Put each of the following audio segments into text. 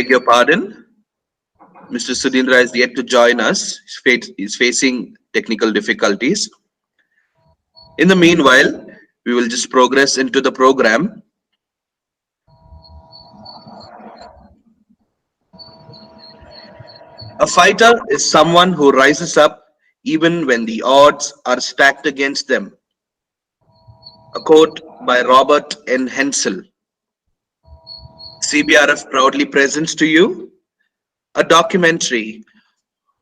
Beg your pardon. Mr. Sudhindra is yet to join us. He's facing technical difficulties. In the meanwhile, we will just progress into the program. A fighter is someone who rises up even when the odds are stacked against them. A quote by Robert N. Hensel. CBRF proudly presents to you a documentary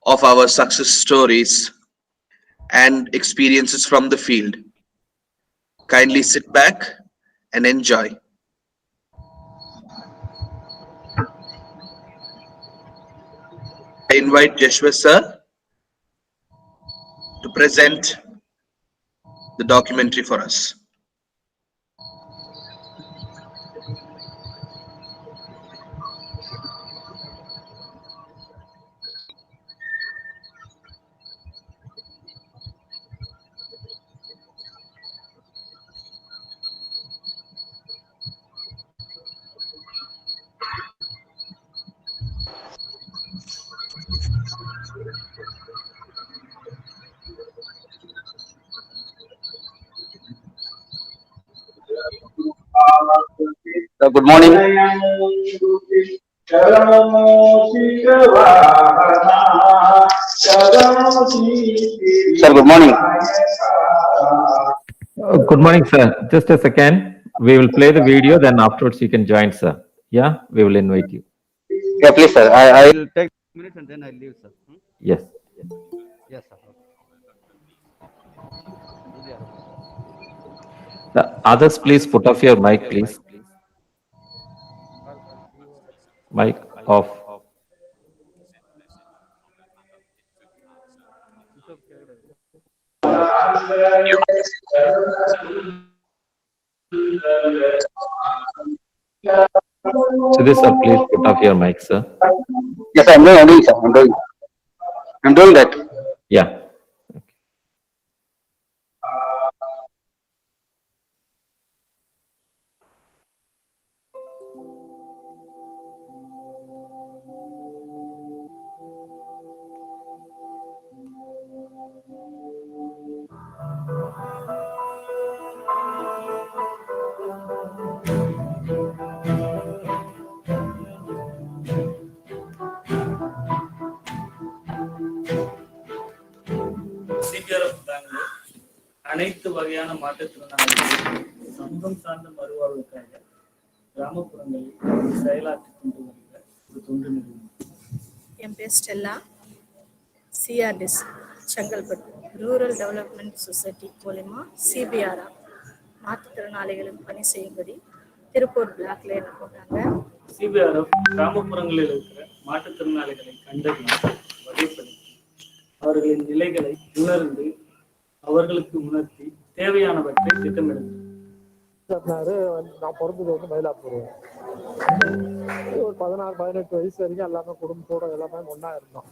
of our success stories and experiences from the field. Kindly sit back and enjoy. I invite Jeshwar sir to present the documentary for us. Good morning. Sir, good morning. Good morning, sir. Just a second. We will play the video, then afterwards you can join, sir. Yeah, we will invite you. Yeah, please, sir. I will take minutes and then I'll leave, sir. Yes. Yes, sir. The others, please put off your mic, please. Mic off. So this, sir, please put off your mic, sir. Yes, I'm doing, sir. I'm doing that. Yeah. CBRF Bangalore அனைத்து வகையான மாற்றுத்திறனாளிகள் சமூகம் சார்ந்த மறுவாழ்வுக்காக கிராமப்புறங்களில் செயலாற்றி கொண்டு வருகிற ஒரு தொண்டு நிறுவனம். என் பேர் Stella. CRDS Chengalpattu rural development society மூலமா CBRF மாற்றுத்திறனாளிகளும் பணி செய்யும்படி திருப்பூர் பிளாக்ல என்ன போட்டாங்க. CBRF கிராமப்புறங்களில் இருக்கிற மாற்றுத்திறனாளிகளை கண்டறிந்து வகைப்படுத்தி அவர்களின் நிலைகளை உணர்ந்து அவர்களுக்கு உணர்த்தி தேவையானவற்றை திட்டமிடுங்கள். நான் பிறந்தது வந்து மயிலாப்பூர். ஒரு 16-18 வயசு வரைக்கும் எல்லாமே குடும்பத்தோட எல்லாமே ஒன்னா இருந்தோம்.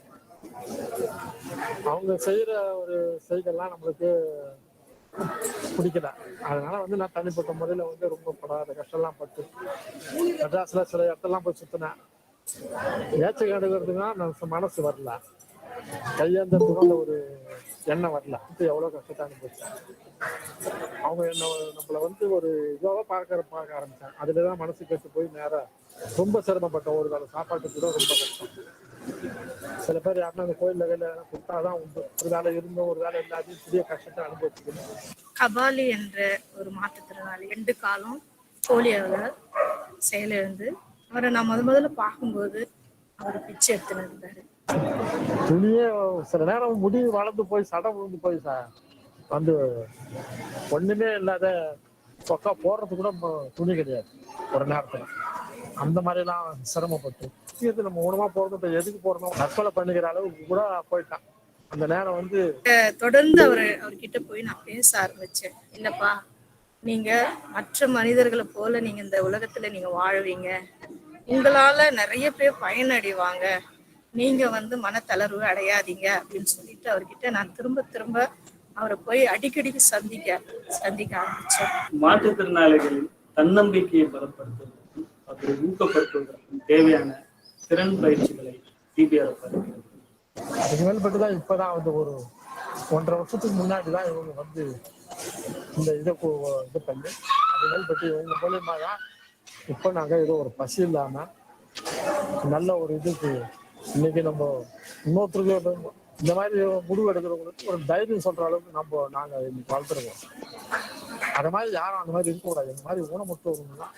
அவங்க செய்யற ஒரு செய்கள்லாம் நம்மளுக்கு பிடிக்கல. அதனால வந்து நான் தனிப்பட்ட முறையில வந்து ரொம்ப படாத கஷ்டம்லாம் பட்டு மெட்ராஸ்ல சில இடத்தெல்லாம் போய் சுத்தினேன். ஏச்சை எடுக்கிறதுனா நம்ம மனசு வரல, கையேந்தத்துக்கும் அந்த ஒரு எண்ணம் வரல. இப்போ எவ்வளோ கஷ்டத்தை அனுபவிச்சேன். அவங்க நம்மளை வந்து ஒரு இதுவாக பார்க்க ஆரம்பிச்சாங்க. அதுலதான் மனசு கெட்டு போய் நேரம் ரொம்ப சிரமப்பட்டோம். ஒரு வேலை சாப்பாட்டு கூட ரொம்ப கஷ்டம். சில பேர் யாருன்னா அந்த கோயில் கையில கொடுத்தாதான் உண்டு. ஒரு வேலை இருந்தோம், ஒரு வேலை இல்லாதையும் பெரிய கஷ்டத்தை அனுபவிச்சுக்கணும். கபாலி என்ற ஒரு மாற்றுத்திறனாளி 2 காலம் போலியோவில் செயலிழந்து அவரை நான் முதல்ல பார்க்கும்போது அவர் பிச்சை எடுத்துன்னு இருந்தாரு. துணியே சில நேரம் முடி வளர்ந்து போய் சடம் விழுந்து போய் சார் வந்து ஒண்ணுமே இல்லாத சொக்கா போடுறது கூட துணி கிடையாது ஒரு நேரத்துல. அந்த மாதிரி எல்லாம் சிரமப்பட்டு இது நம்ம ஊனமா போறது இப்ப எதுக்கு போறோம் தற்கொலை பண்ணிக்கிற அளவுக்கு கூட போயிட்டான். அந்த நேரம் வந்து தொடர்ந்து அவர்கிட்ட போய் நான் பேச ஆரம்பிச்சேன். இல்லப்பா, நீங்க மற்ற மனிதர்களை போல நீங்க இந்த உலகத்துல நீங்க வாழ்வீங்க, உங்களால நிறைய பேர் பயனடைவாங்க, நீங்க வந்து மனத்தளர்வு அடையாதீங்க அப்படின்னு சொல்லிட்டு அவர்கிட்ட நான் திரும்ப அவரை போய் அடிக்கடிக்கு சந்திக்க ஆரம்பிச்சேன். மாற்றுத்திறனாளிகளின் தன்னம்பிக்கையை பலப்படுத்துவதற்கும் அவர்களை ஊக்கப்படுத்துவதற்கும் தேவையான திறன் பயிற்சிகளை சிபிஆர்எஃப் அளிக்கிறது. அதுக்கு மேல்பட்டு தான் இப்பதான் வந்து ஒரு 1.5 வருஷத்துக்கு முன்னாடி தான் இவங்க வந்து இந்த இதை இது பண்ணி அது மேல்பட்டு இவங்க மூலியமா தான் இப்போ நாங்கள் ஏதோ ஒரு பசி இல்லாம நல்ல ஒரு இதுக்கு இன்னைக்கு நம்ம இன்னொருத்தருக்கு இந்த மாதிரி முடிவு எடுக்கிறவங்களுக்கு ஒரு தைரியம் சொல்ற அளவுக்கு நாங்கள் இன்னைக்கு வளர்த்துருக்கோம். அது மாதிரி யாரும் அந்த மாதிரி இருக்கக்கூடாது. இந்த மாதிரி ஊனமுற்றவங்கலாம்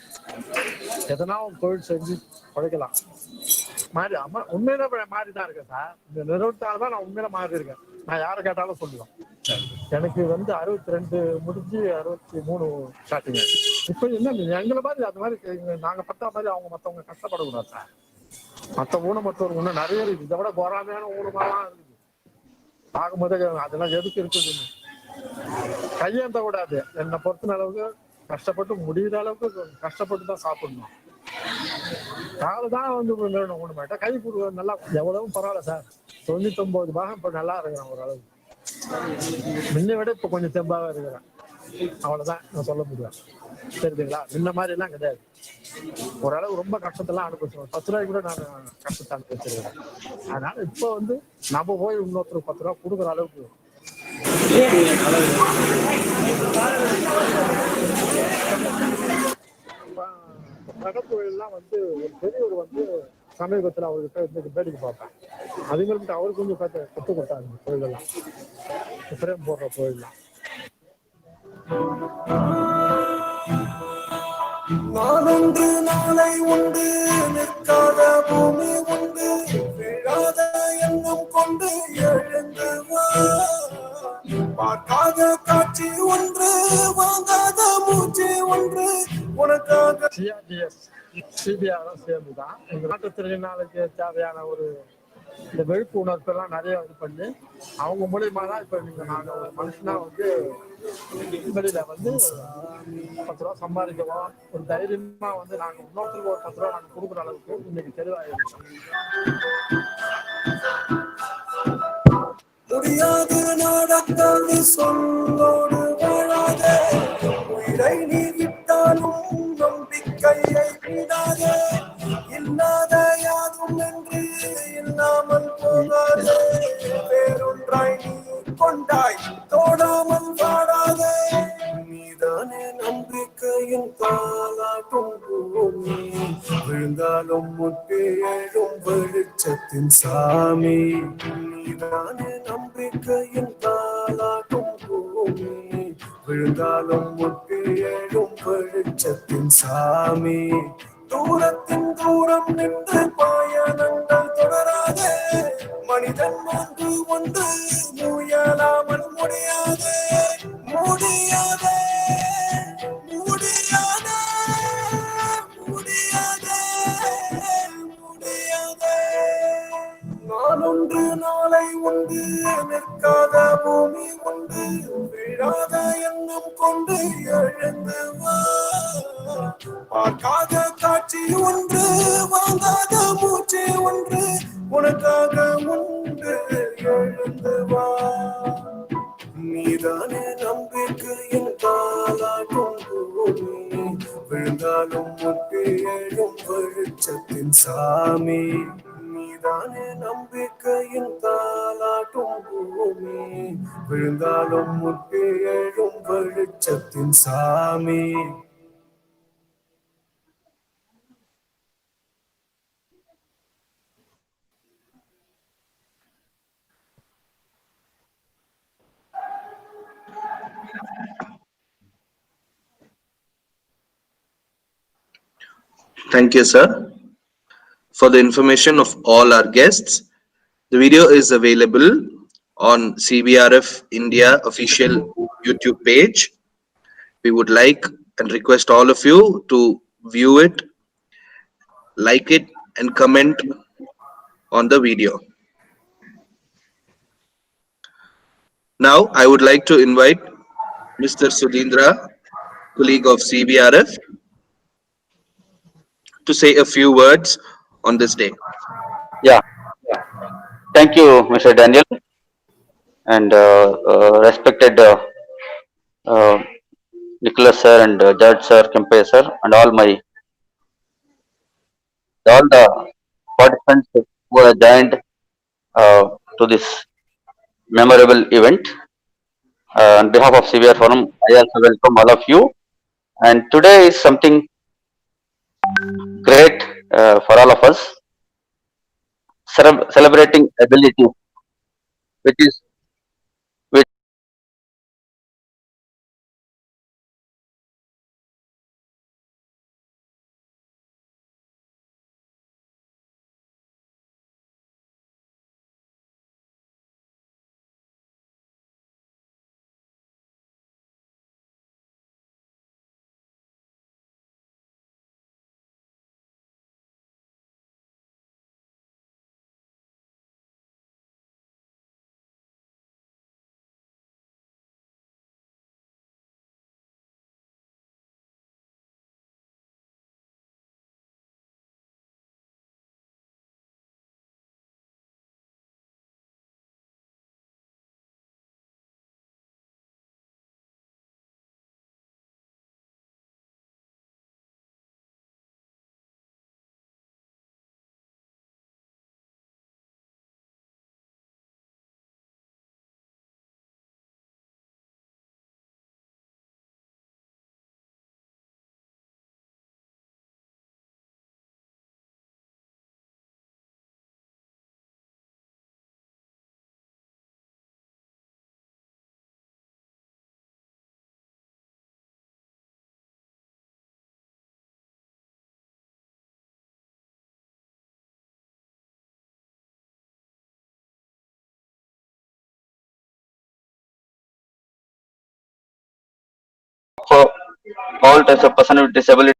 எதனா ஒரு தொழில் செஞ்சு பழைக்கலாம். மாறி உண்மையில மாறி தான் இருக்கேன் சார். இந்த நிறுவனத்தால் தான் நான் உண்மையில மாறி இருக்கேன். நான் யாரை கேட்டாலும் சொல்லுவேன். எனக்கு வந்து 62 முடிஞ்சு 63 ஸ்டார்டிங். இப்போ என்ன எங்களை மாதிரி அது மாதிரி நாங்கள் பத்தா மாதிரி அவங்க மற்றவங்க கஷ்டப்படக்கூடாது சார். மற்ற ஊனமற்றவங்க இன்னும் நிறைய இருக்குது. இதை விட போராமையான ஊனமாலாம் இருக்குது. பார்க்கும்போது அதெல்லாம் எதுக்கு இருக்குதுன்னு கையேந்த கூடாது. என்னை பொறுத்த அளவுக்கு கஷ்டப்பட்டு முடிகிற அளவுக்கு கஷ்டப்பட்டு தான் சாப்பிடணும். காலு தான் வந்து ஊன மாட்டேன். கை கொடுக்க நல்லா எவ்வளவும் பரவாயில்ல சார். 99 பாகம் இப்போ நல்லா இருக்கிறேன் ஓரளவுக்கு. முன்ன விட இப்போ கொஞ்சம் தெம்பாக இருக்கிறேன். அவ்வளோதான் நான் சொல்ல முடியும். தெரியுதுங்களா? முன்ன மாதிரி எல்லாம் கிடையாது. ஓரளவு ரொம்ப கஷ்டத்தெல்லாம் அனுபவிச்சிருவேன். 10 ரூபாய்க்கு கூட நான் கஷ்டத்தை அனுபவிச்சிருக்கேன். அதனால இப்போ வந்து நம்ம போய் இன்னொருத்தருக்கு 10 ரூபா கொடுக்குற அளவுக்கு கடத்தொழிலாம் வந்து ஒரு பெரியவர் வந்து சமீபத்தில் அவர்கிட்ட இருந்து வேடிக்கை பார்ப்பேன். அதுங்களுக்கு அவருக்கு கொஞ்சம் கற்றுக் கொடுத்தாங்க தொழிலெல்லாம், ஃப்ரேம் போடுற தொழிலாம். நாளொன்று நாளை உண்டு, நிற்காத பூமி உண்டு, விழாத எண்ணம் கொண்டு எழுந்து வா. பார்க்காத காட்சி ஒன்று, வாங்காத மூச்சு ஒன்று உனக்காக. சிபிஆர்எஃப் சேர்ந்துதான் எங்க மாற்றுத்திறனாளிக்கு தேவையான ஒரு இந்த விழிப்புணர்வு எல்லாம் நிறைய இது பண்ணி அவங்க மூலியமா தான் இப்ப நாங்க ஒரு மனுஷனா வந்து வெளியில வந்து 10 ரூபா சம்பாதிக்கவும் ஒரு தைரியமா வந்து நாங்க இன்னொருத்தருக்கு ஒரு 10 ரூபா நாங்க கொடுக்குற அளவுக்கு இன்னைக்கு தெளிவாயிருக்கோம். முடியாது நடக்காது சொல்லோடு வாழாதே, உயிரை நீ விட்டாலும் நம்பிக்கையை விடாதே. இல்லாத யாதும் என்று இல்லாமல் போகாதே, வேறொன்றாய் நீ கொண்டாய் தோடாமல் வாடாதே. நீதானே நம்பிக்கையின் தாலாட்டும் பூமி, விழுந்தாலும் முட்டி எழும் வெளிச்சத்தின் சாமி. நீதானே நம்பிக்கையின் தாலாட்டும் பூமி, விழுந்தாலும் முட்டி எழும் வெளிச்சத்தின் சாமி. தூரத்தின் தூரம் நின்று பயணங்கள் தொடராதே, மனிதன் ஒன்று ஒன்று முயலாமல் முடியாதே. முடியாதே முடியாதே முடியாதே முடியாதே. நாளொன்று நாளை உண்டு, நிற்காத பூமி உண்டு, விழாத எண்ணம் கொண்டு எழுந்து வா. பார்க்காத காட்சி ஒன்று, வாங்காத மூச்சு ஒன்று உனக்காக உண்டு, எழுந்து வா. நீதானே நம்பிக்கையின் தாலாட்டும் பூமி, விழுந்தாலும் முட்டி எழும் வெளிச்சத்தின் சாமி. நீதானே நம்பிக்கையின் தாலாட்டும் பூமி, விழுந்தாலும் முட்டி எழும் வெளிச்சத்தின் சாமி. Thank you, sir. For the information of all our guests, the video is available on CBRF India official YouTube page. We would like and request all of you to view it, like it, and comment on the video. Now, I would like to invite Mr. Sudhindra, colleague of CBRF, to say a few words on this day. Yeah. Thank you, Mr. Daniel, and respected Nicholas sir and Judge sir, Kempe sir, and all the participants who have joined to this memorable event. On behalf of CBR Forum, I also welcome all of you. And today is something great for all of us, celebrating ability, which is which for all types of person with disability.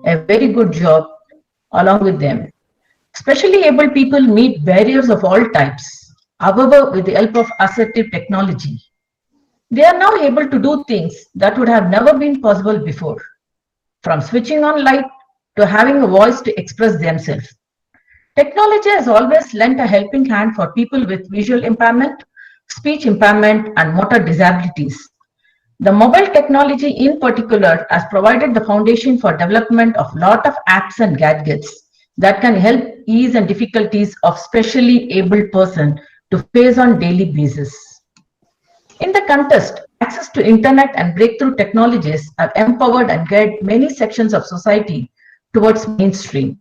a very good job along with them. Specially able people meet barriers of all types. However, with the help of assistive technology, they are now able to do things that would have never been possible before, from switching on light to having a voice to express themselves. Technology has always lent a helping hand for people with visual impairment, speech impairment, and motor disabilities. The mobile technology in particular has provided the foundation for development of lot of apps and gadgets that can help ease and difficulties of specially abled person to face on daily basis. In the contest, access to internet and breakthrough technologies have empowered and guided many sections of society towards mainstream.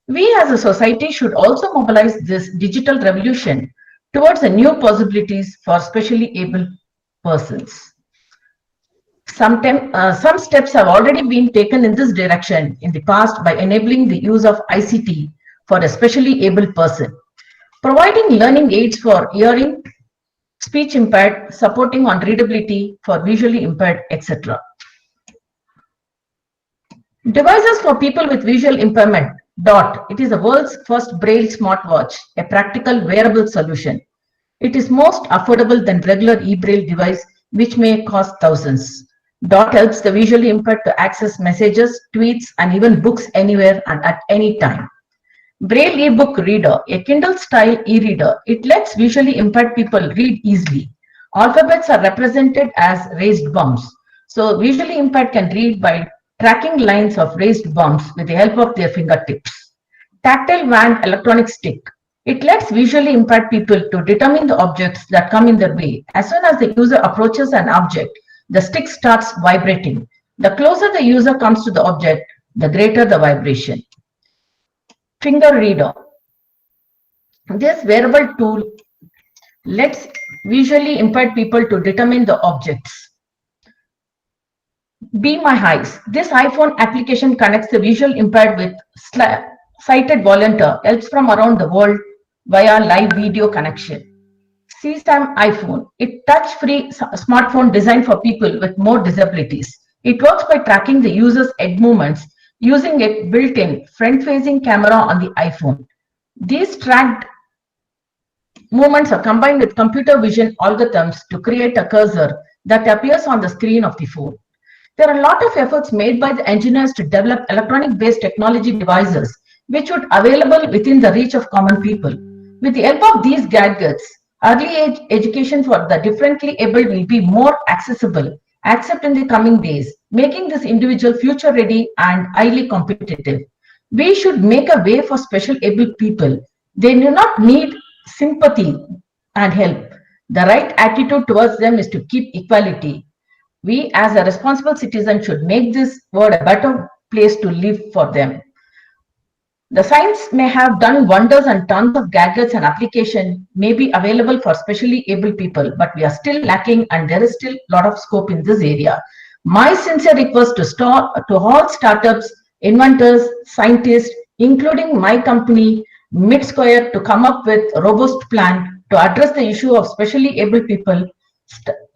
We as a society should also mobilize this digital revolution towards the new possibilities for specially able persons. Some steps have already been taken in this direction in the past by enabling the use of ICT for a specially able person, providing learning aids for hearing, speech impaired, supporting on readability for visually impaired, etc. Devices for people with visual impairment. DOT. It is the world's first Braille smartwatch, a practical wearable solution. It is most affordable than regular e-Braille device, which may cost thousands. DOT helps the visually impaired to access messages, tweets, and even books anywhere and at any time. Braille e-book reader, a Kindle-style e-reader. It lets visually impaired people read easily. Alphabets are represented as raised bumps. So visually impaired can read by tracking lines of raised bumps with the help of their fingertips. Tactile wand electronic stick. It lets visually impaired people to determine the objects that come in their way. As soon as the user approaches an object, the stick starts vibrating. The closer the user comes to the object, the greater the vibration. Finger reader. This wearable tool lets visually impaired people to determine the objects. Be My Eyes. This iPhone application connects the visual impaired with sighted volunteer, helps from around the world via live video connection. CSAM iPhone. It touch-free smartphone designed for people with more disabilities. It works by tracking the user's head movements using a built-in front-facing camera on the iPhone. These tracked movements are combined with computer vision algorithms to create a cursor that appears on the screen of the phone. There are a lot of efforts made by the engineers to develop electronic-based technology devices which would be available within the reach of common people. With the help of these gadgets, early age education for the differently able will be more accessible, except in the coming days, making this individual future ready and highly competitive. We should make a way for special able people. They do not need sympathy and help. The right attitude towards them is to keep equality. We as a responsible citizen should make this world a better place to live for them. The science may have done wonders and tons of gadgets and application may be available for specially able people, but we are still lacking and there is still a lot of scope in this area. My sincere request to all startups, inventors, scientists, including my company, MidSquare, to come up with a robust plan to address the issue of specially able people.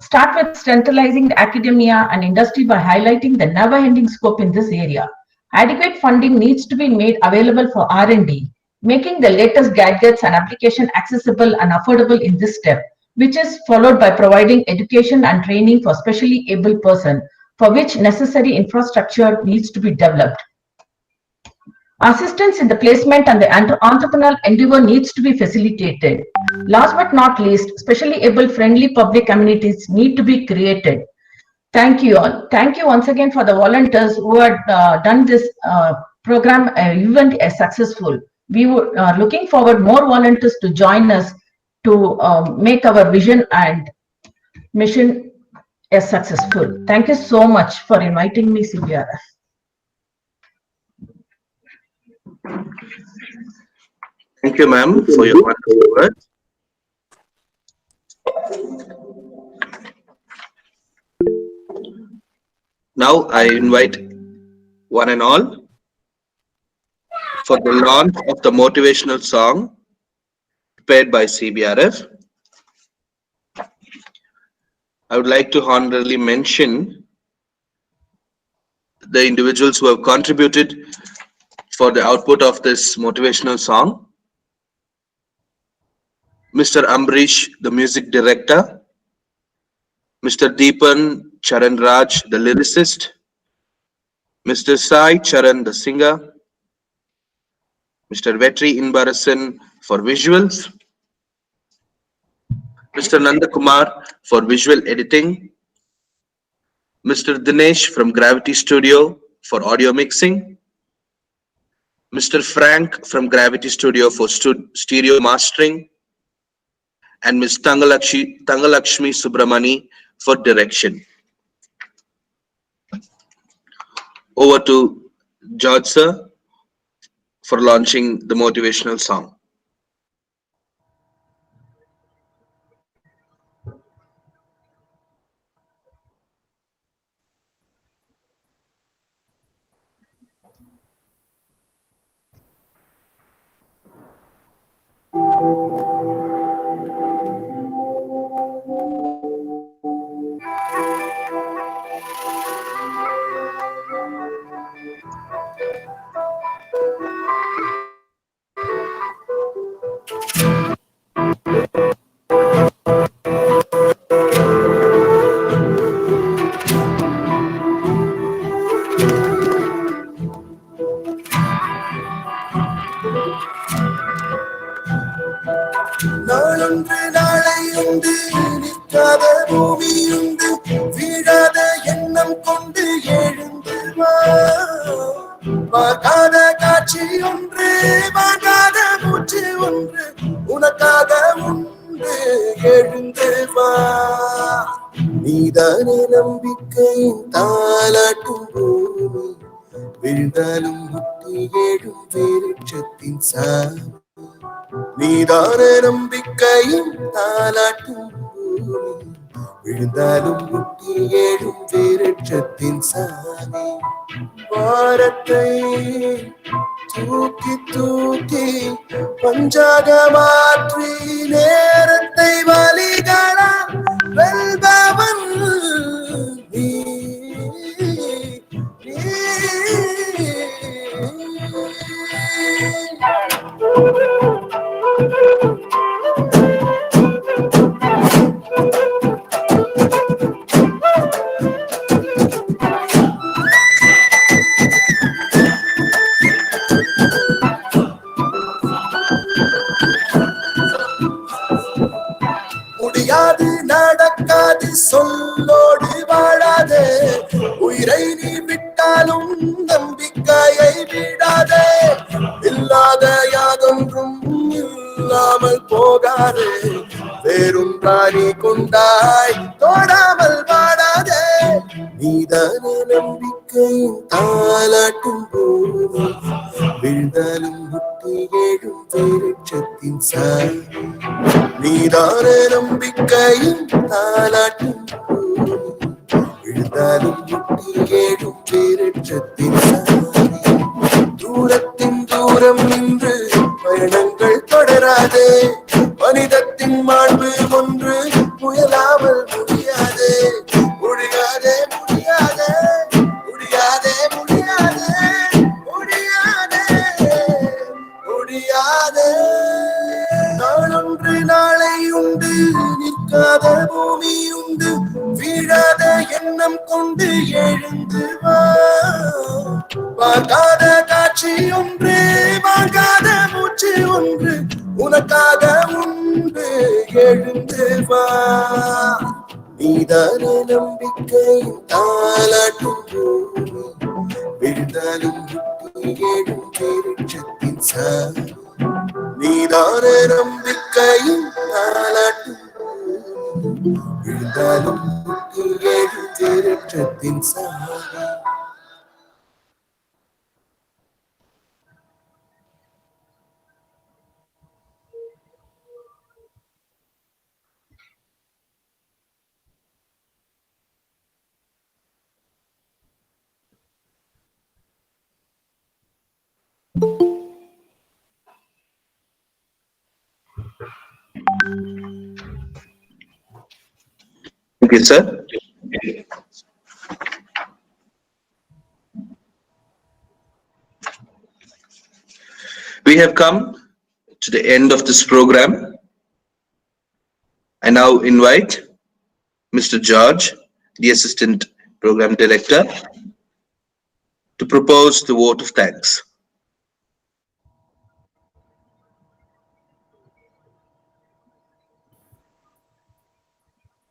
Start with centralizing the academia and industry by highlighting the never-ending scope in this area. Adequate funding needs to be made available for R&D, making the latest gadgets and application accessible and affordable in this step, which is followed by providing education and training for specially able person, for which necessary infrastructure needs to be developed. Assistance in the placement and the entrepreneurial endeavor needs to be facilitated. Last but not least, specially able friendly public communities need to be created. Thank you all. Thank you once again for the volunteers who had done this program event as successful. We were looking forward more volunteers to join us to make our vision and mission as successful. Thank you so much for inviting me, CBRF. Thank you, ma'am, for your wonderful words. Now I invite one and all for the launch of the motivational song prepared by CBRF. I would like to honorably mention the individuals who have contributed for the output of this motivational song. Mr. Ambrish, the music director, Mr. Deepan Charan Raj, the lyricist, Mr. Sai Charan, the singer, Mr. Vetri Inbarasan for visuals, Mr. Nandakumar for visual editing, Mr. Dinesh from Gravity Studio for audio mixing, Mr. Frank from Gravity Studio for stereo mastering, and Ms. Tangalakshmi Subramani for direction. Over to George sir for launching the motivational song. நாளொன்று நாளை உண்டு நிற்காத பூமியுண்டு வீழாத எண்ணம் கொண்டு எழுந்து வா பார்க்காத காட்சி ஒன்று வாங்காத மூச்சு ஒன்று உனக்காக உண்டு எழுந்து வா நீதானே நம்பிக்கையின் தாலாட்டும் பூமி விழுந்தாலும் முட்டி எழும் விருட்சத்தின் சாமி நீதானே நம்பிக்கையும் தாலாட்டும் பூமி விழுந்தாலும் முட்டி ஏழும் விருட்சத்தின் சாமி பாரத்தை தூக்கி தூக்கி பஞ்சாக மாற்றி நேரத்தை வலிகளா வெல்பவன் நீ முடியாது நடக்காது சொல்லோடு வாழாதே உயிரை நீ விட்டாலும் நம்பிக்கையை விடாதே இல்லாத யாதொன்றும் இல்லாமல் போகாதே வேறும் பிராணி கொண்டாய் தோடாமல் வாடாதே நீதானே நம்பிக்கையின் தாலாட்டும் பூமி விழுந்தாலும் முட்டி ஏழும் விருட்சத்தின் சாமி நீதானே நம்பிக்கையின் தாலாட்டும் பூமி விழுந்தாலும் முட்டி ஏழும் விருட்சத்தின் சாமி தூரத்தின் தூரம் நின்று பயணங்கள் தொடராதே மனிதத்தின் மாண்பு ஒன்று முயலாமல் முடியாதே முடியாதே முடியாதே முடியாதே முடியாதே முடியாதே முடியாதே நாளொன்று நாளை உண்டு நிற்காத பூமி உண்டு வீழாத எண்ணம் கொண்டு எழுந்து வா பார்க்காத காட்சி ஒன்று வாங்காத மூச்சு ஒன்று உனக்காக உண்டு எழுந்து வா நீதானே நம்பிக்கையின் தாலாட்டும் பூமி விழுந்தாலும் முட்டி ஏழும் விருட்சத்தின் சாமி நீதானே நம்பிக்கையின் தாலாட்டும் பூமி விழுந்தாலும் முட்டி ஏழும் விருட்சத்தின் சாமி Thank you, sir. We have come to the end of this program. I now invite Mr. George, the Assistant Program Director, to propose the vote of thanks.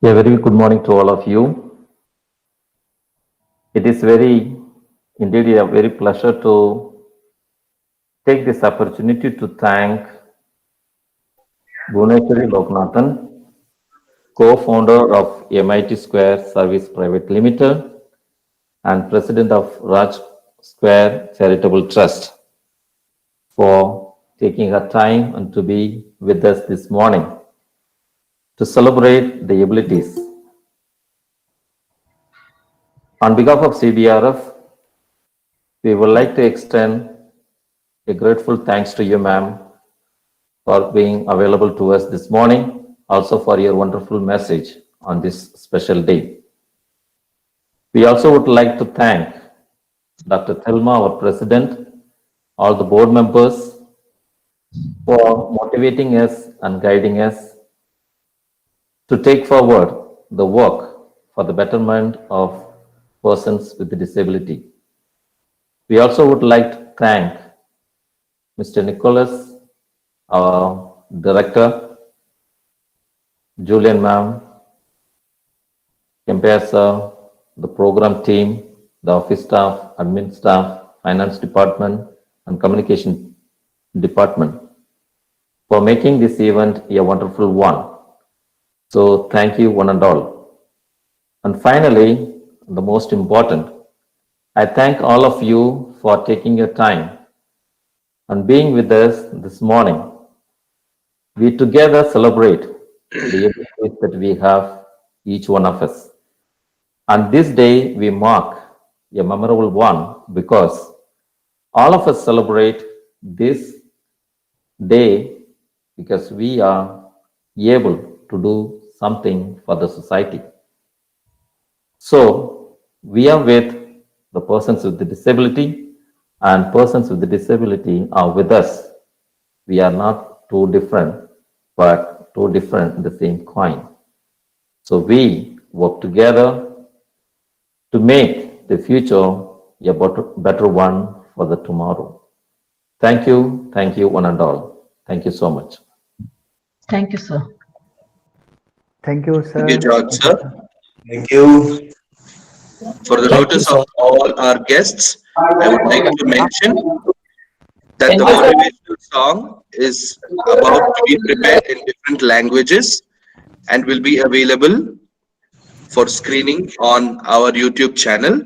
A very good morning to all of you. It is indeed a very pleasure to take this opportunity to thank Bhuneshwari Loknathan, co-founder of MIT Square Service Private Limited and president of Raj Square Charitable Trust, for taking her time and to be with us this morning to celebrate the abilities. On behalf of CBRF, we would like to extend a grateful thanks to you, ma'am, for being available to us this morning, also for your wonderful message on this special day. We also would like to thank Dr. Thelma, our president, all the board members for motivating us and guiding us to take forward the work for the betterment of persons with disability. We also would like to thank Mr. Nicholas, our director, Julian ma'am, Kemper sir, the program team, the office staff, admin staff, finance department, and communication department for making this event a wonderful one. So thank you one and all. And finally, the most important, I thank all of you for taking your time and being with us this morning. We together celebrate the abilities that we have, each one of us. And this day we mark a memorable one because all of us celebrate this day because we are able to do something for the society. So we are with the persons with the disability, and persons with the disability are with us. We are not two different, but two different in the same coin. So we work together to make the future a better one for the tomorrow. Thank you, one and all. Thank you so much. Thank you, sir. Thank you, sir. Thank you, George, sir. Thank you. For the notice of all our guests, I would like to mention that the motivational song is about to be prepared in different languages and will be available for screening on our YouTube channel.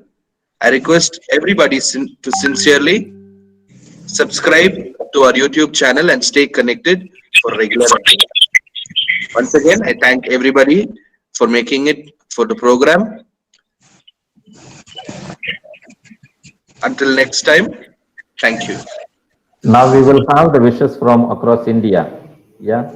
I request everybody to sincerely subscribe to our YouTube channel and stay connected for regular updates. Once again, I thank everybody for making it for the program. Until next time, thank you. Now we will have the wishes from across India. Yeah.